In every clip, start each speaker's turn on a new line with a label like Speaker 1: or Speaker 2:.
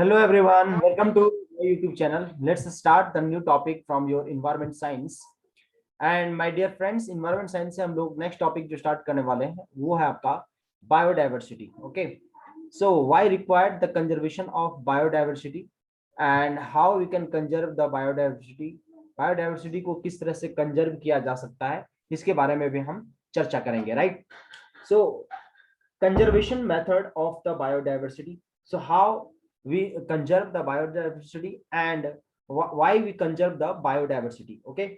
Speaker 1: Hello everyone, welcome to my YouTube channel. Let's start the new topic from your environment science. And my dear friends, environment science से हम लोग next topic जो start करने वाले हैं वो है आपका biodiversity. Okay, so why required the conservation of biodiversity and how we can conserve the biodiversity. Biodiversity को किस तरह से conserve किया जा सकता है इसके बारे में भी हम चर्चा करेंगे, right? So conservation method of the biodiversity. So how we conserve the biodiversity and why we conserve the biodiversity. Okay,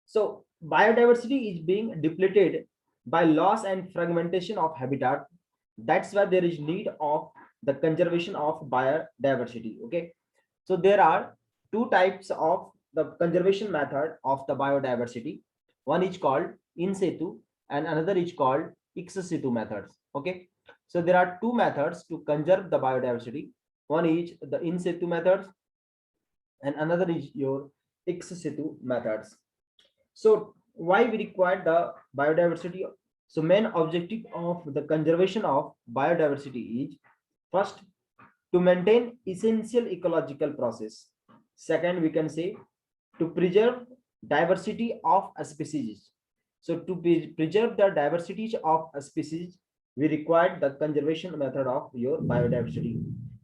Speaker 1: so biodiversity is being depleted by loss and fragmentation of habitat. That's why there is need of the conservation of biodiversity. Okay, so there are two types of the conservation method of the biodiversity. One is called in situ and another is called ex situ methods. Okay, so there are two methods to conserve the biodiversity. One is the in situ methods and another is your ex situ methods. So why we require the biodiversity? So main objective of the conservation of biodiversity is first to maintain essential ecological process. Second, we can say to preserve diversity of a species. So to preserve the diversity of a species, we require the conservation method of your biodiversity.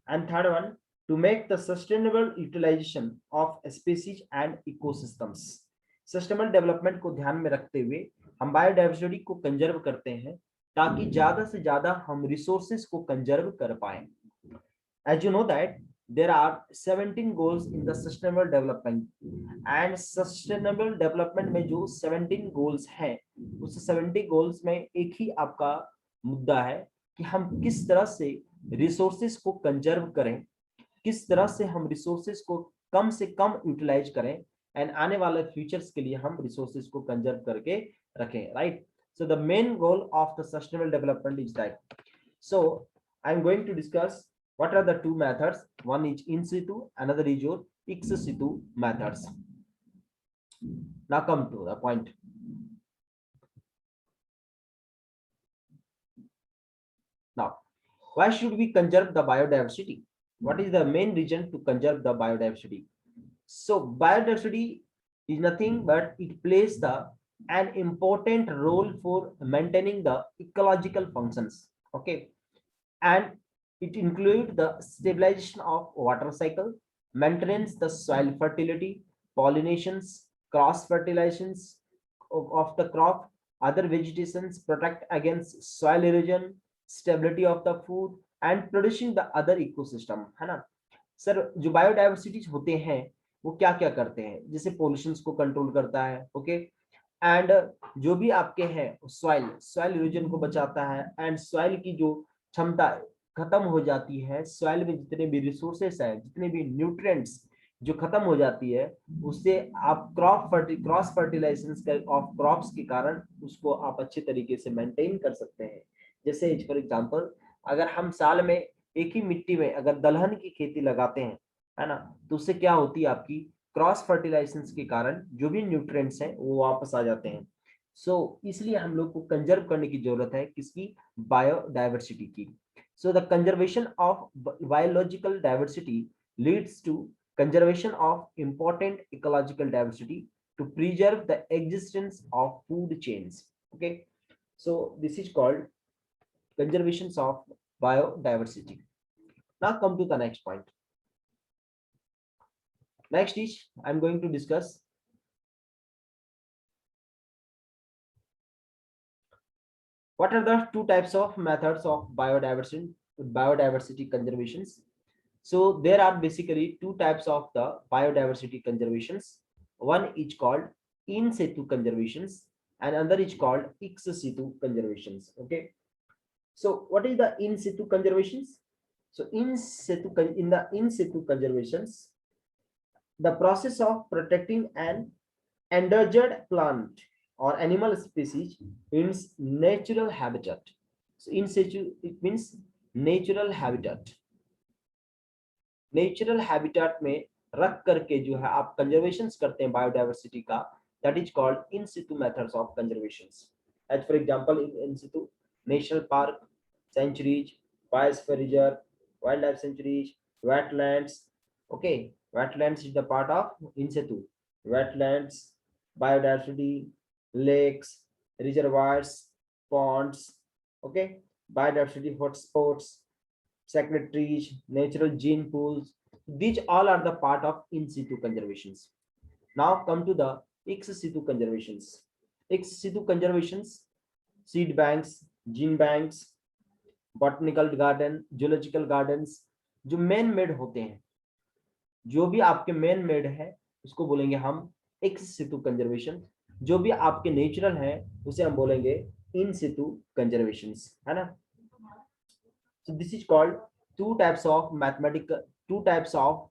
Speaker 1: And third one, to make the sustainable utilization of species and ecosystems. Sustainable development को ध्यान में रखते हुए हम biodiversity को conserve करते हैं ताकि ज्यादा से ज्यादा हम रिसोर्सेज को कंजर्व कर पाए. As you know that there are 17 goals in the sustainable development and sustainable development में जो 17 goals हैं उस 70 goals में एक ही आपका मुद्दा है कि हम किस तरह से रिसोर्सेज को कंजर्व करें, किस तरह से हम रिसोर्सेज को कम से कम यूटिलाइज करें एंड आने वाले फ्यूचर्स के लिए हम रिसोर्सेज को कंजर्व करके रखें, right? So the main goal of the sustainable development is that. So I am going to discuss what are the two methods. One is in situ, another is your ex situ methods. Now come to the point. Now, why should we conserve the biodiversity? What is the main reason to conserve the biodiversity? So biodiversity is nothing but it plays an important role for maintaining the ecological functions. Okay, and it includes the stabilization of water cycle, maintenance the soil fertility, pollinations, cross fertilizations of the crop, other vegetations, protect against soil erosion, stability of the food and producing the other ecosystem, है ना sir? जो biodiversities होते हैं वो क्या क्या करते हैं, जैसे पोल्यूशंस को कंट्रोल करता है, ओके, एंड जो भी आपके हैं सॉइल इरोजन को बचाता है एंड सॉइल की जो क्षमता खत्म हो जाती है, सॉइल में जितने भी रिसोर्सेस हैं, जितने भी न्यूट्रिएंट्स जो खत्म हो जाती है, उससे आप क्रॉस फर्टिलाइजेशन ऑफ क्रॉप्स के कारण उसको आप अच्छे तरीके से मेंटेन कर सकते हैं. जैसे फॉर एग्जांपल अगर हम साल में एक ही मिट्टी में अगर दलहन की खेती लगाते हैं, है ना, तो उससे क्या होती है, आपकी क्रॉस फर्टिलाइजेशन के कारण जो भी न्यूट्रिएंट्स हैं वो वापस आ जाते हैं. इसलिए हम लोग को कंजर्व करने की जरूरत है किसकी? बायोडाइवर्सिटी की. So the conservation of biological diversity leads to conservation of important ecological diversity to preserve the existence of food chains. Okay, so this is called conservation of biodiversity. Now come to the next point. Next is I'm going to discuss what are the two types of methods of biodiversity conservations. So there are basically two types of the biodiversity conservations. One is called in situ conservations and another is called ex situ conservations. Okay, so what is the in situ conservations? So in the in situ conservations, the process of protecting an endangered plant or animal species means natural habitat. So in situ it means natural habitat. Natural habitat में रख करके जो है आप conservation करते हैं biodiversity का, that is called in situ methods of conservation. As for example in situ national park, sanctuaries, biosphere reserve, wildlife sanctuaries, wetlands. Okay, wetlands is the part of in situ. Wetlands, biodiversity, lakes, reservoirs, ponds. Okay, biodiversity hotspots, sacred trees, natural gene pools. These all are the part of in situ conservations. Now come to the ex situ conservations. Ex situ conservations, seed banks, gene banks, botanical garden, zoological gardens, जो man made होते हैं, जो भी आपके man made है उसको बोलेंगे हम एक्स सितु कंजर्वेशन। जो भी आपके नेचुरल है उसे हम बोलेंगे इन सितु कंजर्वेशन, है ना। So this is called two types of mathematical, two types of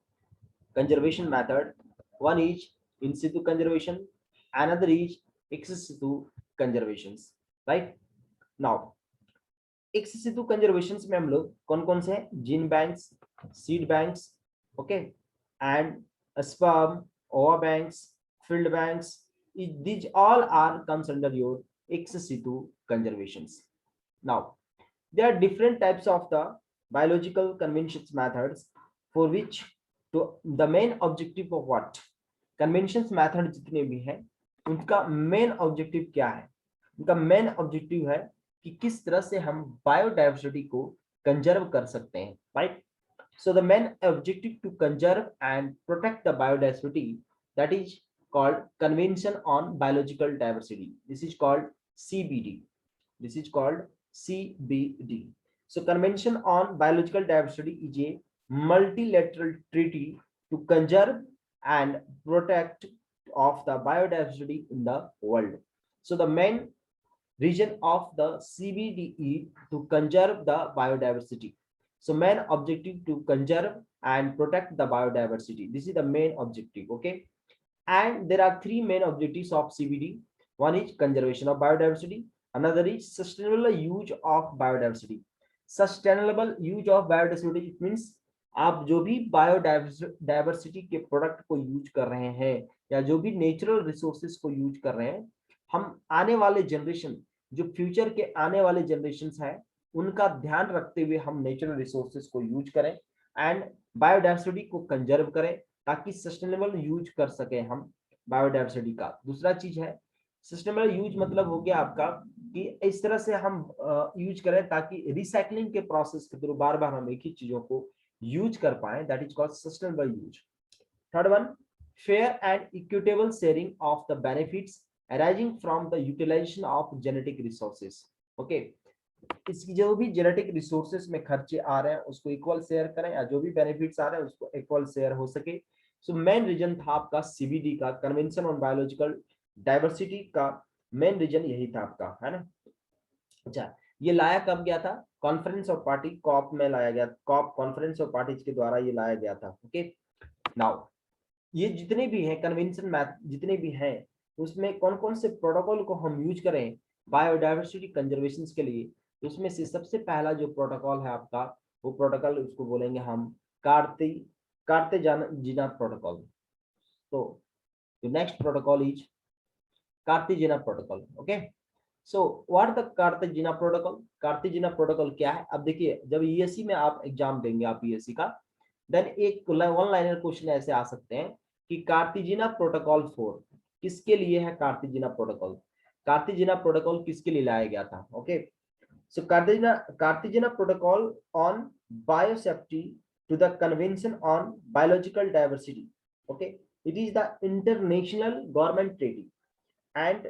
Speaker 1: conservation method. One is in situ conservation, another is ex situ conservations. Right now, ex situ conservations में हम लोग कौन कौन से हैं? Gene banks, seed banks, okay, and sperm, ova banks, field banks. These all are comes under your ex situ conservations. Now, there are different types of the biological conventions methods for which to the main objective of what conventions method जितने भी हैं उनका main objective क्या है? उनका main objective है कि किस तरह से हम बायोडाइवर्सिटी को कंजर्व कर सकते हैं, right. So the main objective to conserve and protect the biodiversity, that is called Convention on Biological Diversity. This is called CBD. This is called CBD. So Convention on Biological Diversity is a multilateral treaty to conserve and protect of the biodiversity in the world. So the main region of the CBD is to conserve the biodiversity. So main objective to conserve and protect the biodiversity. This is the main objective, okay? And there are three main objectives of CBD. One is conservation of biodiversity. Another is sustainable use of biodiversity. Sustainable use of biodiversity, it means आप जो भी biodiversity के product को use कर रहे हैं या जो भी नेचुरल रिसोर्सेज को यूज कर रहे हैं, हम आने वाले जनरेशन, जो फ्यूचर के आने वाले जनरेशन है, उनका ध्यान रखते हुए हम नेचुरल रिसोर्सेज को यूज करें एंड बायोडाइवर्सिटी को कंजर्व करें ताकि सस्टेनेबल यूज कर सके हम बायोडाइवर्सिटी का. दूसरा चीज है सस्टेनेबल यूज, मतलब हो गया आपका कि इस तरह से हम यूज करें ताकि रिसाइकलिंग के प्रोसेस के थ्रू बार बार हम एक ही चीजों को यूज कर पाए, that is called sustainable use. Third one, fair and equitable sharing of the benefits arising from the utilization of genetic resources. Okay, इसकी जो भी जेनेटिक रिसोर्सेस में खर्चे आ रहे हैं उसको इक्वल शेयर करें, या जो भी बेनिफिट्स आ रहे हैं उसको इक्वल शेयर हो सके. सो मेन रीजन था आपका सीबीडी का, कन्वेंशन ऑन बायोलॉजिकल डाइवर्सिटी का मेन रीजन यही था आपका, है ना. अच्छा, ये लाया कब गया था? कॉन्फ्रेंस ऑफ पार्टी, कॉप में लाया गया, कॉप कॉन्फ्रेंस ऑफ पार्टीज के द्वारा ये लाया गया था. ओके, नाउ ये जितने भी हैं कन्वेंशन मैथ, जितने भी हैं उसमें कौन कौन से प्रोटोकॉल को हम यूज करें बायोडाइवर्सिटी कंजर्वेशन के लिए. उसमें से सबसे पहला जो प्रोटोकॉल है आपका, वो प्रोटोकॉल उसको बोलेंगे हम कार्तेजिना प्रोटोकॉल. तो next protocol is Cartagena protocol. Okay, so what the Cartagena protocol? Cartagena protocol क्या है? अब देखिए, जब यूएससी में आप एग्जाम देंगे, आप यूएससी का, देन एक वन लाइनर क्वेश्चन ऐसे आ सकते हैं कि कार्तेजिना प्रोटोकॉल 4 किसके लिए है? कार्तेजिना प्रोटोकॉल, कार्तेजिना प्रोटोकॉल किसके लिए लाया गया था? Okay, so Cartagena protocol on biosafety to the convention on biological diversity. Okay, it is the international government treaty and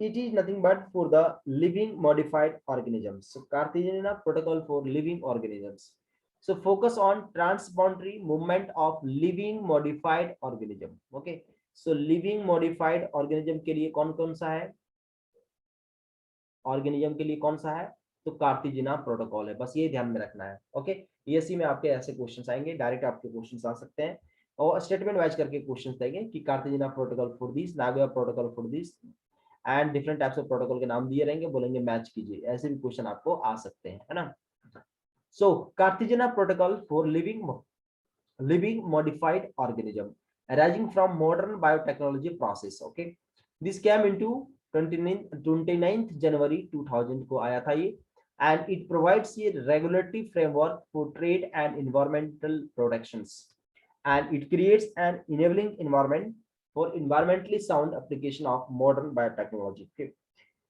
Speaker 1: it is nothing but for the living modified organisms. So Cartagena protocol for living organisms. So focus on transboundary movement of living modified organism. Okay, so living modified organism के लिए कौन कौन सा है? Organism के लिए कौन सा है? तो कार्टेजिना प्रोटोकॉल है, बस ये ध्यान में रखना है. ओके, ईएससी में आपके ऐसे क्वेश्चंस आएंगे, डायरेक्ट आपके क्वेश्चंस आ सकते हैं और स्टेटमेंट वाइज करके क्वेश्चंस देंगे कि Cartagena protocol for this, Nagoya protocol for this and different types of protocol के नाम दिए रहेंगे, बोलेंगे मैच कीजिए. ऐसे भी क्वेश्चन आपको आ सकते हैं, है ना. So Cartagena protocol for living modified organism arising from modern biotechnology process. Okay, this came into 29th January 2000 को आया था ये, and it provides a regulatory framework for trade and environmental protections, and it creates an enabling environment for environmentally sound application of modern biotechnology.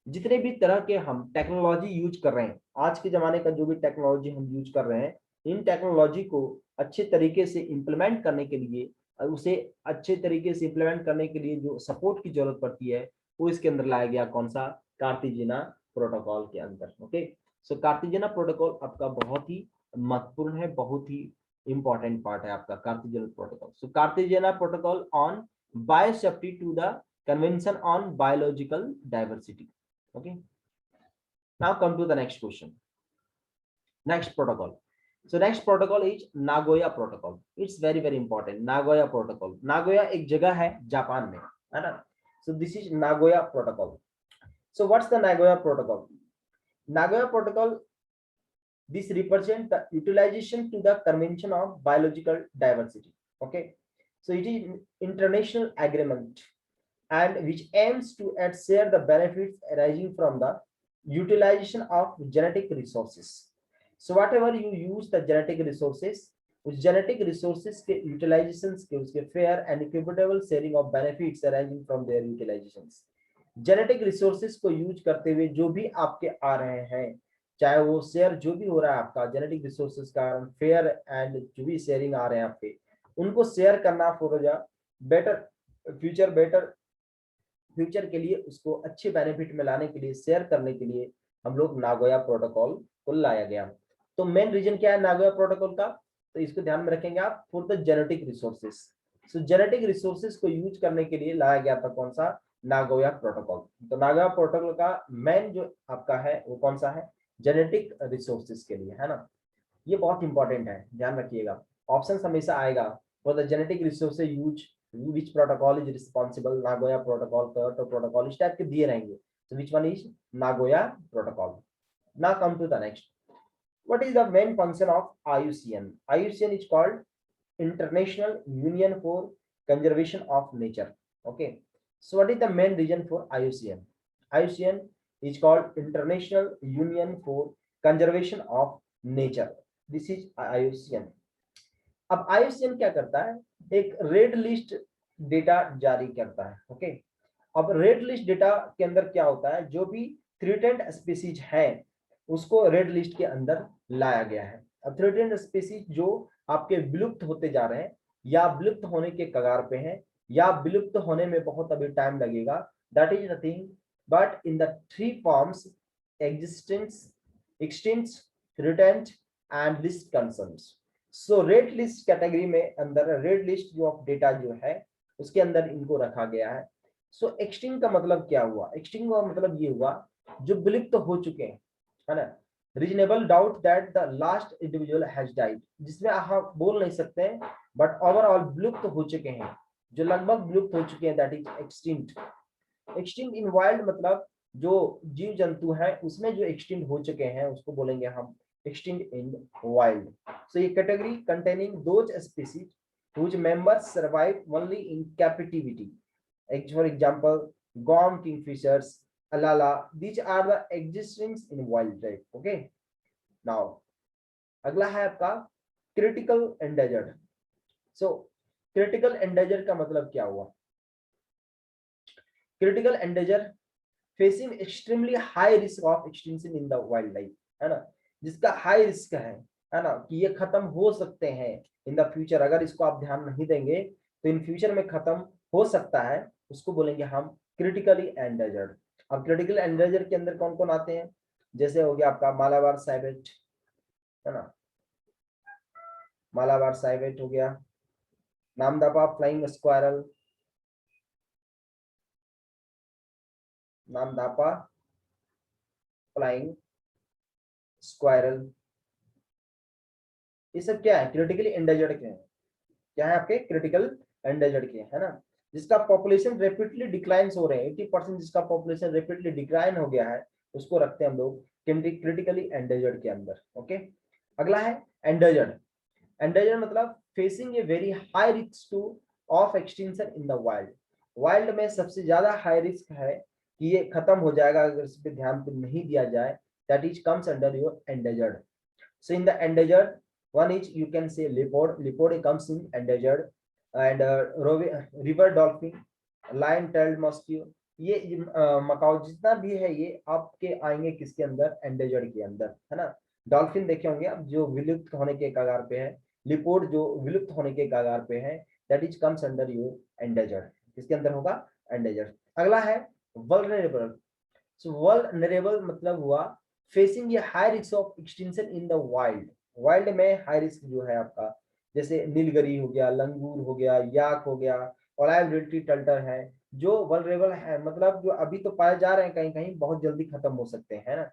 Speaker 1: जितने भी तरह के हम technology use कर रहे हैं, आज के जमाने का जो भी टेक्नोलॉजी हम यूज कर रहे हैं, इन टेक्नोलॉजी को अच्छे तरीके से इम्प्लीमेंट करने के लिए, उसे अच्छे तरीके से इम्प्लीमेंट करने के लिए जो सपोर्ट की जरूरत पड़ती है, वो इसके अंदर लाया गया। कौन सा? कार्टेजिना प्रोटोकॉल के अंदर। ओके, सो कार्टेजिना प्रोटोकॉल आपका बहुत ही महत्वपूर्ण है, बहुत ही इंपॉर्टेंट पार्ट है आपका Cartagena protocol. So Cartagena protocol on biosafety to the convention on biological diversity. Okay, now come to the next question. Next protocol. So next protocol is Nagoya protocol. It's very important. Nagoya protocol. Nagoya एक जगह है Japan में, है ना? So this is Nagoya protocol. So what's the Nagoya protocol? Nagoya protocol, this represents the utilization to the convention of biological diversity. Okay, so it is international agreement and which aims to share the benefits arising from the utilization of genetic resources. So whatever you use the genetic resources, उस genetic resources के utilizations के उसके fair and equitable sharing of benefits arising from their utilizations. Genetic resources को use करते हुए जो भी आपके आ रहे हैं, चाहे वो शेयर जो भी हो रहा है आपका जेनेटिक रिसोर्सेज का, फेयर एंड जो भी शेयरिंग आ रहे हैं आपके, उनको शेयर करना for better future, better future के लिए, उसको अच्छे बेनिफिट में लाने के लिए, शेयर करने के लिए हम लोग नागोया प्रोटोकॉल को लाया गया। तो मेन रीजन क्या है नागोया प्रोटोकॉल का? तो इसको ध्यान में रखेंगे आप, for the genetic resources. So genetic resources को यूज करने के लिए लाया गया था कौन सा? Nagoya protocol. तो नागोया प्रोटोकॉल का मेन जो आपका है वो कौन सा है? जेनेटिक रिसोर्सेस के लिए, है ना? ये बहुत इंपॉर्टेंट है, ध्यान रखिएगा। ऑप्शन हमेशा आएगा for the genetic resources use which protocol is responsible, Nagoya protocol, Kyoto protocol, इस टाइप के दिए रहेंगे। So which one is Nagoya protocol? Now come to the next. What is the main function of IUCN? IUCN is called International Union for Conservation of Nature. Okay. So what is the main reason for IUCN? IUCN is called International Union for Conservation of Nature. This is IUCN. अब IUCN क्या करता है? एक red list data जारी करता है। Okay, अब red list data के अंदर क्या होता है? जो भी थ्रेटेंड स्पीसीज है उसको रेड लिस्ट के अंदर लाया गया है। अब थ्रेटेंड स्पीसीज जो आपके विलुप्त होते जा रहे हैं या विलुप्त होने के कगार पे हैं या विलुप्त होने में बहुत अभी टाइम लगेगा, that is nothing but in the three forms: existence, extinct, threatened and list concerns. So red list category में अंदर रेड लिस्ट जो ऑफ डेटा जो है उसके अंदर इनको रखा गया है। सो एक्सटिंक्ट का मतलब क्या हुआ? एक्सटिंक्ट का मतलब ये हुआ जो विलुप्त हो चुके हैं, है ना? Reasonable doubt that the last individual has died, जिसमें आप बोल नहीं सकते हैं बट ओवरऑल विलुप्त हो चुके हैं, जो लगभग विलुप्त हो चुके हैं, that is extinct. Extinct in wild मतलब जो जीव जंतु है उसमें जो एक्सटिंक्ट हो चुके हैं उसको बोलेंगे हम extinct in wild. So a category containing those species whose members survive only in captivity. For example, gom kingfishers, alala, these are the existence in wild life. Okay. Now, अगला है आपका critical endangered. So critical endangered का मतलब क्या हुआ? Critical endangered facing extremely high risk of extinction in the wildlife, है ना? जिसका हाई रिस्क है ना, कि ये खत्म हो सकते हैं इन द फ्यूचर। अगर इसको आप ध्यान नहीं देंगे तो इन फ्यूचर में खत्म हो सकता है, उसको बोलेंगे हम क्रिटिकली एंडेंजर्ड। अब क्रिटिकल एंडेंजर्ड के अंदर कौन कौन आते हैं? जैसे हो गया आपका मालाबार साइबेट, है ना? मालाबार साइबेट हो गया, Namdapha flying squirrel, Namdapha flying squirrel, ये सब क्या है? क्रिटिकली एंडेंजर्ड के हैं। क्या है आपके? क्रिटिकल एंडेंजर्ड के, है ना? जिसका पॉपुलेशन रैपिडली डिक्लाइंस हो रहे हैं, 80% जिसका पॉपुलेशन रैपिडली डिक्लाइन हो गया है उसको रखते हैं हम लोग क्रिटिकली एंडेंजर्ड के अंदर। ओके, अगला है एंडेंजर्ड। एंडेंजर्ड मतलब facing a very high risk two of extinction in the wild. Wild में सबसे ज्यादा हाई रिस्क है कि ये खत्म हो जाएगा अगर इस पे ध्यान नहीं दिया जाए, that is comes under your endangered. So in the endangered one is you can say leopard. Leopard comes in endangered, and river dolphin, lion tailed mosquito, ये मकाओ जितना भी है ये आपके आएंगे किसके अंदर, एंडेजर्ड के अंदर, है ना। डॉल्फिन देखे होंगे आप जो विलुप्त होने के कगार पे है, लिपोर्ड जो विलुप्त होने के कगार पे है, that is comes under your endangered, किसके अंदर होगा, एंडेजर्ड। अगला है वल्नरेबल। सो वल्नरेबल मतलब हुआ facing A high risk of extinction in the wild. Wild में हाई रिस्क जो है आपका, जैसे नीलगिरी हो गया, लंगूर हो गया, याक हो गया, ओलाइबिलिटी टल्टर है, जो वल्नरेबल है, मतलब जो अभी तो पाए जा रहे हैं, कहीं कहीं बहुत जल्दी खत्म हो सकते हैं, है ना।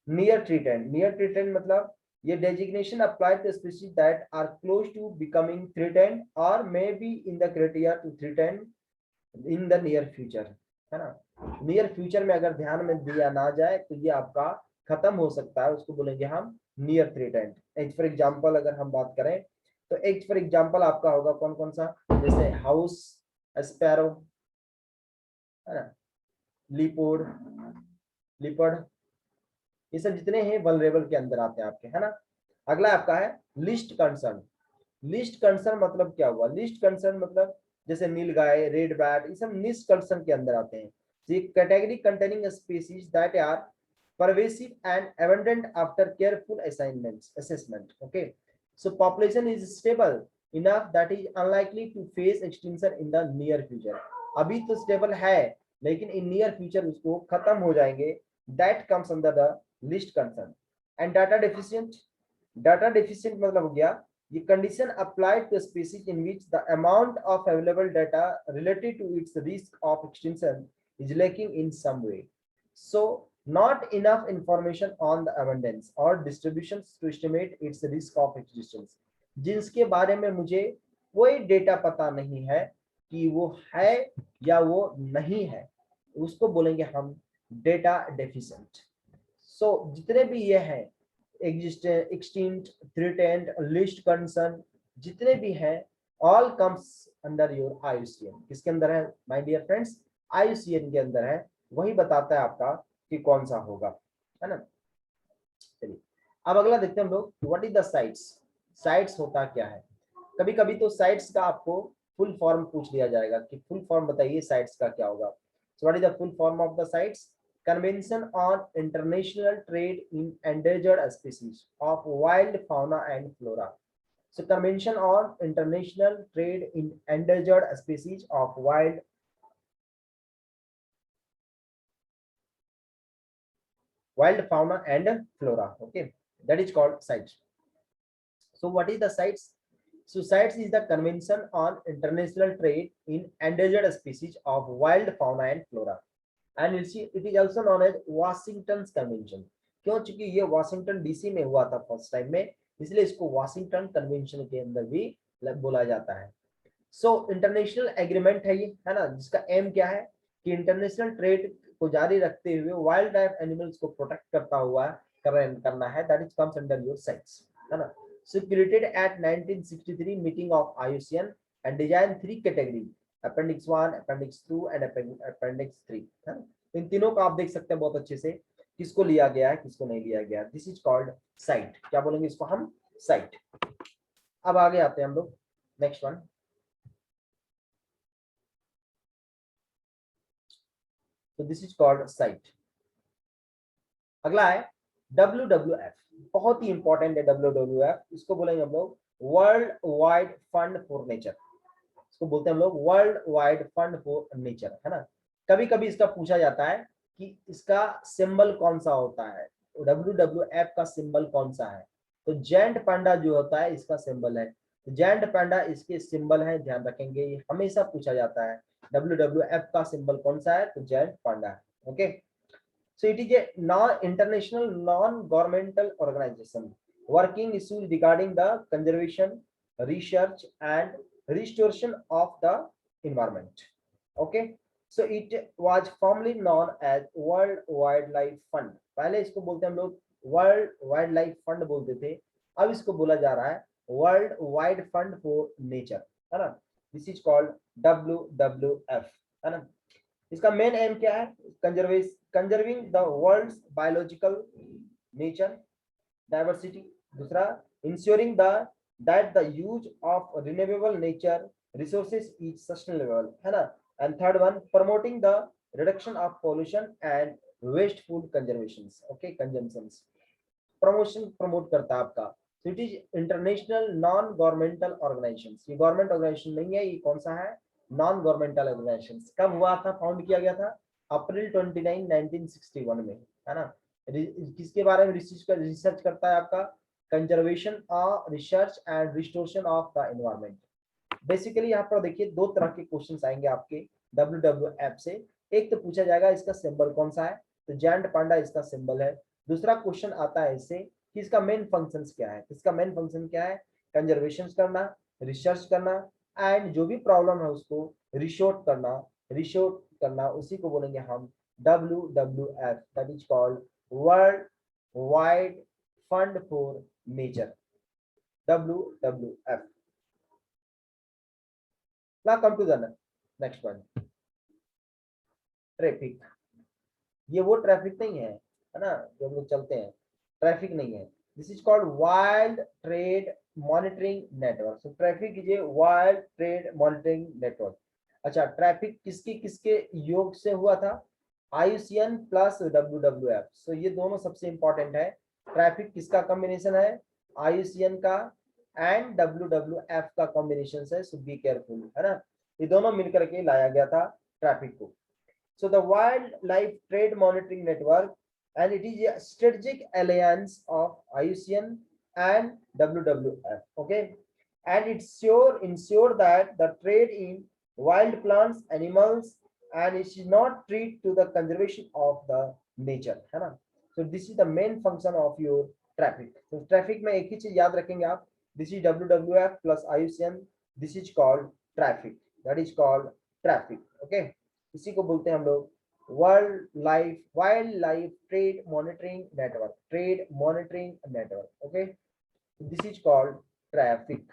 Speaker 1: नियर थ्रेटेंड, नियर थ्रेटेंड मतलब ये designation applied to species that are close to becoming threatened और may be in the criteria to threatened in the near future, है ना। नियर फ्यूचर में अगर ध्यान में दिया ना जाए तो ये आपका खत्म हो सकता है, उसको बोलेंगे हम near threatened. As for example अगर हम बात करें तो एज फॉर एग्जांपल आपका होगा कौन कौन सा, जैसे हाउस स्पैरो, है ना, लिपोड, लिपर्ड, ये सब जितने हैं वल्नरेबल के अंदर आते हैं आपके, है ना। अगला आपका है लिस्ट कंसर्न। लिस्ट कंसर्न मतलब क्या हुआ, लिस्ट कंसर्न मतलब जैसे नीलगाय, रेड बैट, ये सब लिस्ट कंसर्न के अंदर आते हैं। Category containing species that are pervasive and abundant after careful assessment. Okay, so population is stable enough that is unlikely to face extinction in the near future. अभी तो stable है लेकिन in near future उसको खत्म हो जाएंगे, that comes under the least concern. And data deficient, data deficient मतलब हो गया ये condition applied to species in which the amount of available data related to its risk of extinction is lacking in some way. So not enough information on the abundance or distributions to estimate its risk of existence, जिसके बारे में मुझे कोई data पता नहीं है कि वो है या वो नहीं है, उसको बोलेंगे हम डेटा डेफिशिएंट। सो जितने भी ये हैं एक्सटिंक्ट, थ्रेटेंड, लिस्ट कंसर्न, जितने भी हैं all comes under your IUCN। किसके अंदर है माय डियर फ्रेंड्स, IUCN के अंदर है, वही बताता है आपका कि कौन सा होगा, है ना। चलिए अब अगला देखते हैं हम लोग, what is the sites. Sites होता क्या है, कभी कभी तो साइट्स का आपको फुल फॉर्म पूछ लिया जाएगा कि फुल फॉर्म बताइए साइट्स का क्या होगा। So what is the full form of the sites, convention on international trade in endangered species of wild fauna and flora. So convention on international trade in endangered species of wild fauna and flora. Okay, that is called CITES. So what is the CITES? So CITES is the convention on international trade in endangered species of wild fauna and flora, and it is also known as Washington's Convention. क्यों, चूंकि ये Washington DC में हुआ था first time में, इसलिए इसको Washington convention के अंदर भी बोला जाता है। सो इंटरनेशनल एग्रीमेंट है ये, है ना, जिसका एम क्या है कि इंटरनेशनल ट्रेड को जारी रखते हुए वाइल्ड लाइफ एनिमल्स को प्रोटेक्ट करता हुआ करना है, that is comes under your sites, है ना। So created at 1963 meeting of IUCN and design 3 category, appendix 1, appendix 2 and appendix 3, है ना। इन तीनों को आप देख सकते हैं बहुत अच्छे से, किसको लिया गया है किसको नहीं लिया गया, दिस इज कॉल्ड साइट। क्या बोलेंगे इसको हम, साइट। अब आगे आते हैं हम लोग, नेक्स्ट वन। तो दिस इज कॉल्ड साइट। अगला है WWF, बहुत ही इंपॉर्टेंट है WWF, इसको बोलेंगे हम लोग world wide fund for nature, इसको बोलते हैं हम लोग world wide fund for nature, है ना। कभी कभी इसका पूछा जाता है कि इसका सिंबल कौन सा होता है, WWF का सिंबल कौन सा है, तो जेंट पांडा जो होता है इसका सिंबल है, तो जेंट पांडा इसके सिंबल है, ध्यान रखेंगे, ये हमेशा पूछा जाता है WWF का सिंबल कौन सा है, तो जेंट पांडा है। Okay, so it is a international non-governmental organization working issues regarding the conservation, research and restoration of the environment. Okay, so it was formerly known as World Wildlife Fund, पहले इसको बोलते हैं हम लोग वर्ल्ड वाइल्ड लाइफ फंड बोलते थे, अब इसको बोला जा रहा है world wide fund for nature, है ना। दिस इज कॉल्ड WWF, है ना। इसका मेन एम क्या है, conserving the world's biological nature diversity, दूसरा ensuring the that the use of renewable nature resources is sustainable, है ना। And third one promoting the reduction of pollution and waste food conservation, okay consumptions, promotion promote करता है आपका। तो it is international non governmental organization, ये government organization नहीं है, ये कौन सा है, नॉन गवर्नमेंटल ऑर्गेनाइजेशन। कब हुआ था, फाउंड किया गया था अप्रैल 29 1961 में, है ना। किसके बारे में रिसर्च करता है आपका, conservation of research and restoration of the environment. Basically यहाँ पर देखिए दो तरह के क्वेश्चंस आएंगे आपके WWF से। एक तो पूछा जाएगा इसका सिंबल कौन सा है, तो जैंट पांडा इसका सिंबल है। दूसरा क्वेश्चन आता है इससे कि इसका मेन फंक्शन क्या है, इसका मेन फंक्शन क्या है, कंजर्वेशन करना, रिसर्च करना एंड जो भी प्रॉब्लम है उसको रिशोर्ट करना, उसी को बोलेंगे हम WWF, that is called world wide fund for nature, WWF। Now come to the next one, traffic. ये वो ट्रैफिक नहीं है ना जो हम लोग चलते हैं, ट्रैफिक नहीं है। This is called wild trade monitoring network. So traffic is a wild trade monitoring network. अच्छा, ट्रैफिक किसके किसके योग से हुआ था, IUCN प्लस WWF। सो ये दोनों सबसे इंपॉर्टेंट है। ट्रैफिक किसका कॉम्बिनेशन है, IUCN का एंड WWF का कॉम्बिनेशन है, सो बी केयरफुल, है ना। ये दोनों मिलकर के लाया गया था ट्रैफिक को। So the Wildlife Trade Monitoring Network, and it is a strategic alliance of IUCN and WWF. Okay, and ensure that the trade in wild plants, animals, and it is not treat to the conservation of the nature, है ना। So this is the main function of your traffic. So traffic में एक ही चीज याद रखेंगे आप, this is WWF plus IUCN, this is called traffic, that is called traffic. Okay, इसी को बोलते हैं हम लोग wild life trade monitoring network, trade monitoring network. Okay, this is called traffic,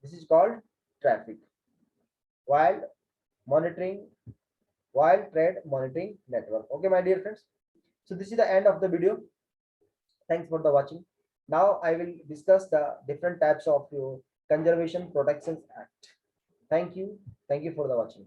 Speaker 1: this is called traffic, wild monitoring, wild trade monitoring network. Okay my dear friends, so this is the end of the video. Thanks for the watching. Now I will discuss the different types of your Conservation Protection Act. Thank you for the watching.